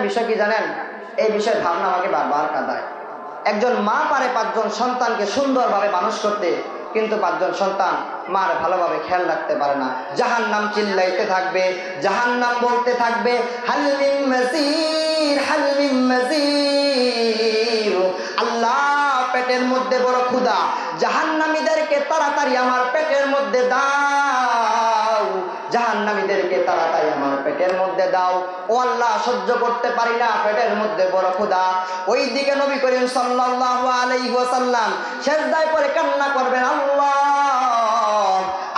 বিষয় কি জানেন? এই বিষয়ে ভাবনা আমাকে বারবার কাঁদায়। একজন মা পারে 5 জন সন্তানকে সুন্দরভাবে মানুষ করতে, কিন্তু 5 জন সন্তান মার ভালোভাবে খেয়াল রাখতে পারে না। জাহান্নাম চিল্লাইতে থাকবে, জাহান্নাম বলতে থাকবে হাল মিন মাজির, হাল মিন মাজির। আল্লাহ, পেটের মধ্যে বড় ক্ষুধা, জাহান্নামীদেরকে তাড়াতাড়ি আমার পেটের মধ্যে দাও, জাহান্নামীদেরকে তাড়াতাড়ি আমার পেটের মধ্যে দাও। ও আল্লাহ, সহ্য করতে পারি না, পেটের মধ্যে বড় ক্ষুধা। ওইদিকে নবী করিম সাল্লাল্লাহু আলাইহি ওয়াসাল্লাম সিজদায় পড়ে কান্না করবেন, আল্লাহ,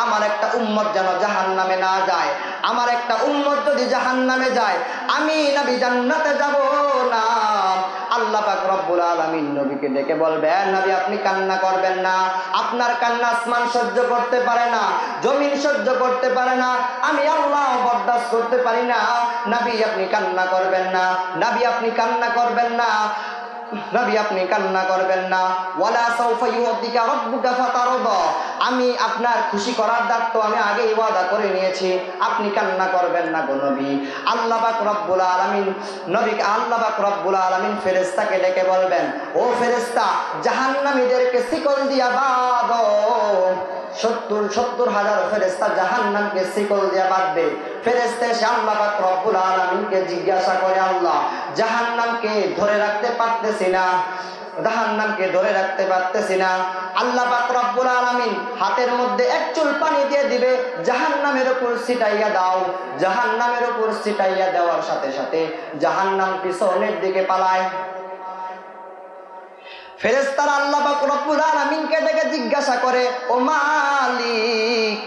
আমার একটা উম্মত যেন জাহান্নামে না যায়, আমার একটা উম্মত যদি জাহান্নামে যায় আমি নবী জান্নাতে যাব না। আল্লাহ পাক রব্বুল আলামিন নবীকে ডেকে বলবেন, নবী আপনি কান্না করবেন না, আপনার কান্না আসমান সহ্য করতে পারে না, জমিন সহ্য করতে পারে না, আমি আল্লাহ বরদাস্ত করতে পারি না। নবী আপনি কান্না করবেন না, নবী আপনি কান্না করবেন না, নবী আপনি কান্না করবেন না। ওয়ালা সাউফা ইউতিকা রাব্বুকা ফাতারদা, আমি আপনার খুশি করার দায়িত্ব আমি আগেই ওয়াদা করে নিয়েছি, আপনি কান্না করবেন না গো নবী। আল্লাহ পাক রব্বুল আলামিন নবীকে, আল্লাহ পাক রব্বুল আলামিন ফেরেশতাকে ডেকে বলবেন, ও ফেরেশতা, জাহান্নামীদেরকে শিকল দিয়া বাঁধো। 70,000 ফেরেশতা জাহান্নামকে শিকল দিয়া বাঁধবে। ফেরেশতা এসে আল্লাহ পাক রব্বুল আলামিনকে জিজ্ঞাসা করে, আল্লাহ, জাহান্নামকে ধরে রাখতে পারতেছি না, জাহান্নামকে ধরে রাখতে পারতেছি না। আল্লাহ পাক রব্বুল আলামিন হাতের মধ্যে এক চুল পানি দিয়ে দিবে, জাহান্নামের উপর ছিটাইয়া দাও। জাহান্নামের উপর ছিটাইয়া দেওয়ার সাথে সাথে জাহান্নাম পিছনের দিকে পালায়। ফেরেশতারা আল্লাহ পাক রব্বুল আলামিনকে ডেকে জিজ্ঞাসা করে, ও মালিক,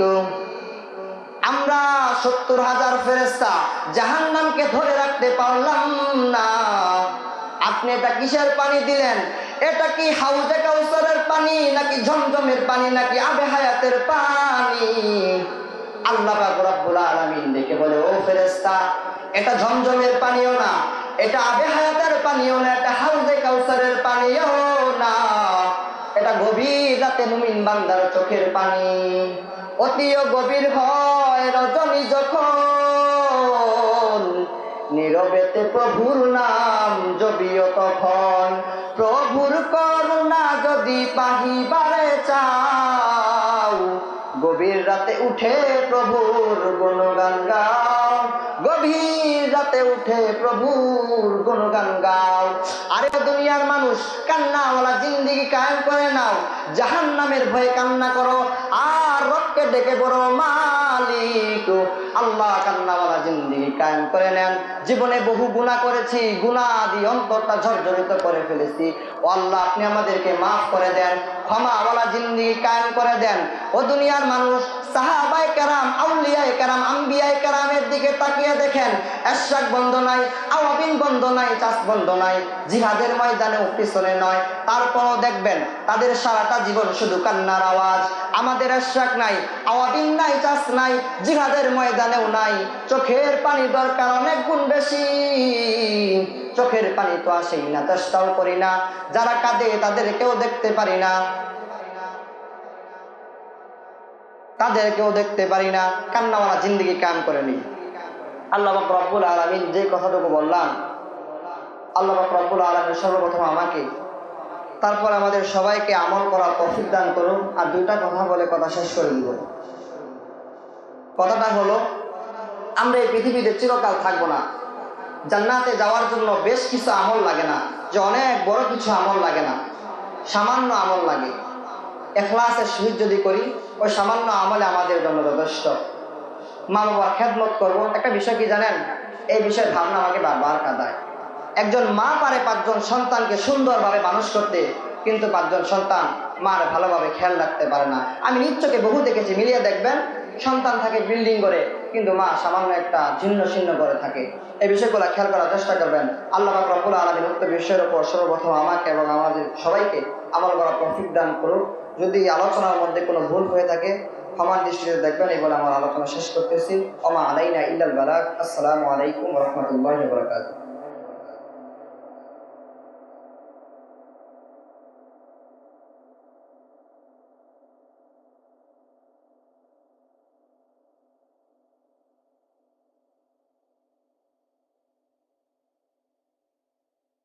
আমরা 70,000 ফেরেশতা জাহান্নামকে ধরে রাখতে পারলাম না, আপনি এটা কিসের পানি দিলেন? এটা কি হাউজে কাউসারের পানি, নাকি ঝমঝমের পানি, নাকি আবে হায়াতের পানি? আল্লাহ পাক রব্বুল আলামিন ডেকে বলে, ও ফেরেশতা, এটা ঝমঝমের পানিও না, এটা আবে হায়াতের পানিও না, এটা হাউজে কাউসারের পানিও না, এটা গভীর রাতে মুমিন বান্দার চোখের পানি। অতিও গভীর হয় রজনী যখন, নীরবেতে প্রভুর নাম জপিও তখন। প্রভুর করুণা যদি পাহিবারে চাও, গভীর রাতে উঠে প্রভুর গুণগান গাও, গভীর রাতে উঠে প্রভুর গুণগান গাও। আরে দুনিয়ার মানুষ, কান্নাওয়ালা জিন্দেগি কায়েম করে নাও, জাহান্নামের ভয়ে কান্না করো, আর রবকে ডেকে বলো, মালিক, আল্লাহ, কান্নাওয়ালা জিন্দেগি কায়েম করে নেন। জীবনে বহু গুনাহ করেছি, গুনাহ দিয়ে অন্তরটা ঝরঝরিত করে ফেলেছি, ও আল্লাহ, আপনি আমাদেরকে মাফ করে দেন, ক্ষমাওয়ালা জিন্দেগি কায়েম করে দেন। ও দুনিয়ার মানুষ, সাহাবায়ে কেরাম, আউলিয়ায়ে কেরাম, আম্বিয়ায়ে কেরামের দিকে তাকিয়ে দেখেন, এশরাক বন্ধ নাই, আওয়াবিন বন্ধ নাই, চাষ বন্ধ নাই, জিহাদের ময়দানেও পিছনে নয়, তারপরও দেখবেন তাদের সারাটা জীবন শুধু কান্নার আওয়াজ। আমাদের এশরাক নাই, আওয়াবিন নাই, চাষ নাই, জিহাদের ময়দানেও নাই। চোখের পানি দরকার অনেক গুণ বেশি, চোখের পানি তো আসেই না, চেষ্টাও করি না। যারা কাঁদে তাদেরকেও দেখতে পারি না, তাদেরকেও দেখতে পারি না, কান্নাওয়ালা জিন্দেগি কায়েম করে নি। আল্লাহ পাক রব্বুল আলামিন যে কথাটুকু বললাম, আল্লাহ পাক রব্বুল আলামিন সর্বপ্রথম আমাকে, তারপর আমাদের সবাইকে আমল করার তৌফিক দান করুন। আর দুইটা কথা বলে কথা শেষ করে দিব। কথাটা হলো, আমরা এই পৃথিবীতে চিরকাল থাকবো না। জান্নাতে যাওয়ার জন্য বেশ কিছু আমল লাগে না, যে অনেক বড় কিছু আমল লাগে না, সামান্য আমল লাগে। ইখলাসের সহিত যদি করি, ওই সামান্য আমলে আমাদের জন্য যথেষ্ট। মা বাবার খেদমত করবো। একটা বিষয় কি জানেন? এই বিষয়ে ভাবনা আমাকে বারবার কাঁদায়। একজন মা পারে 5 জন সন্তানকে সুন্দরভাবে মানুষ করতে, কিন্তু 5 জন সন্তান মার ভালোভাবে খেয়াল রাখতে পারে না। আমি নিশ্চয়ই বহু দেখেছি, মিলিয়ে দেখবেন, সন্তান থাকে বিল্ডিং করে, কিন্তু মা সামান্য একটা ছিন্ন ছিন্ন করে থাকে। এই বিষয়গুলো খেয়াল করার চেষ্টা করবেন। আল্লাহ পাক রব্বুল আলামিন উক্ত বিষয়ের উপর সর্বপ্রথম আমাকে এবং আমাদের সবাইকে আমল করার তৌফিক দান করুন। যদি আলোচনার মধ্যে কোনো ভুল হয়ে থাকে ক্ষমার দৃষ্টিতে দেখবেন। এই বলে আমার আলোচনা শেষ করতেছি। ওমা আলাইনা ইল্লাল বালাগ। আসসালামু আলাইকুম ওয়া রাহমাতুল্লাহি ওয়া বারাকাতুহু।